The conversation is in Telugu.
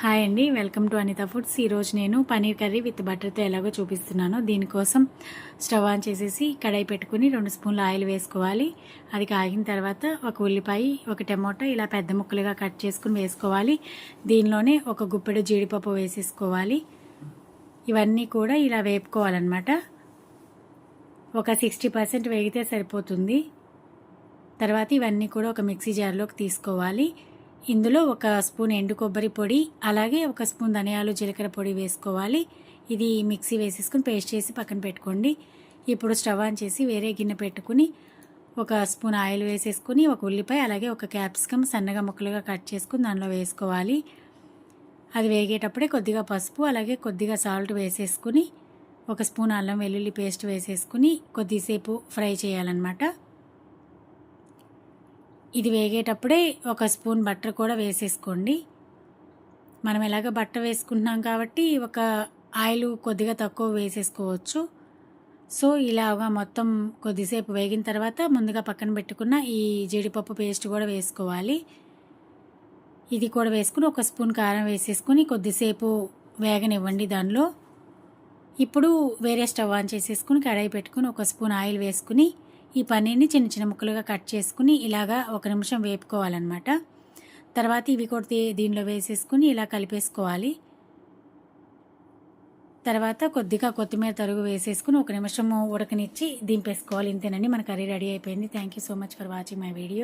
హాయ్ అండి, వెల్కమ్ టు అనిత ఫుడ్స్. ఈరోజు నేను పన్నీర్ కర్రీ విత్ బటర్తో ఎలాగో చూపిస్తున్నాను. దీనికోసం స్టవ్ ఆన్ చేసేసి కడాయి పెట్టుకుని 2 స్పూన్ల ఆయిల్ వేసుకోవాలి. అది కాగిన తర్వాత ఒక ఉల్లిపాయ, ఒక టమోటా ఇలా పెద్ద ముక్కలుగా కట్ చేసుకుని వేసుకోవాలి. దీనిలోనే ఒక గుప్పెడు జీడిపప్పు వేసేసుకోవాలి. ఇవన్నీ కూడా ఇలా వేపుకోవాలన్నమాట. ఒక 60% వేగితే సరిపోతుంది. తర్వాత ఇవన్నీ కూడా ఒక మిక్సీ జార్లోకి తీసుకోవాలి. ఇందులో ఒక స్పూన్ ఎండు కొబ్బరి పొడి, అలాగే ఒక స్పూన్ ధనియాలు జీలకర్ర పొడి వేసుకోవాలి. ఇది మిక్సీ వేసేసుకుని పేస్ట్ చేసి పక్కన పెట్టుకోండి. ఇప్పుడు స్టవ్ ఆన్ చేసి వేరే గిన్నె పెట్టుకుని ఒక స్పూన్ ఆయిల్ వేసేసుకుని ఒక ఉల్లిపాయ, అలాగే ఒక క్యాప్సికమ్ సన్నగా ముక్కలుగా కట్ చేసుకుని దానిలో వేసుకోవాలి. అది వేగేటప్పుడే కొద్దిగా పసుపు, అలాగే కొద్దిగా సాల్ట్ వేసేసుకుని ఒక స్పూన్ అల్లం వెల్లుల్లి పేస్ట్ వేసేసుకుని కొద్దిసేపు ఫ్రై చేయాలన్నమాట. ఇది వేగేటప్పుడే ఒక స్పూన్ బటర్ కూడా వేసేసుకోండి. మనం ఎలాగ బటర్ వేసుకుంటున్నాం కాబట్టి ఒక ఆయిల్ కొద్దిగా తక్కువ వేసేసుకోవచ్చు. సో ఇలాగా మొత్తం కొద్దిసేపు వేగిన తర్వాత ముందుగా పక్కన పెట్టుకున్న ఈ జీడిపప్పు పేస్ట్ కూడా వేసుకోవాలి. ఇది కూడా వేసుకుని ఒక స్పూన్ కారం వేసేసుకుని కొద్దిసేపు వేగనివ్వండి దానిలో. ఇప్పుడు వేరే స్టవ్ ఆన్ చేసేసుకుని కడాయి పెట్టుకుని ఒక స్పూన్ ఆయిల్ వేసుకుని ఈ పన్నీర్ని చిన్న చిన్న ముక్కలుగా కట్ చేసుకుని ఇలాగా 1 నిమిషం వేపుకోవాలన్నమాట. తర్వాత ఇవి కూడా దీనిలో వేసేసుకుని ఇలా కలిపేసుకోవాలి. తర్వాత కొద్దిగా కొత్తిమీర తరుగు వేసేసుకుని 1 నిమిషం ఉడకనిచ్చి దింపేసుకోవాలి. ఇంతేనండి, మన కర్రీ రెడీ అయిపోయింది. Thank you so much for watching my video.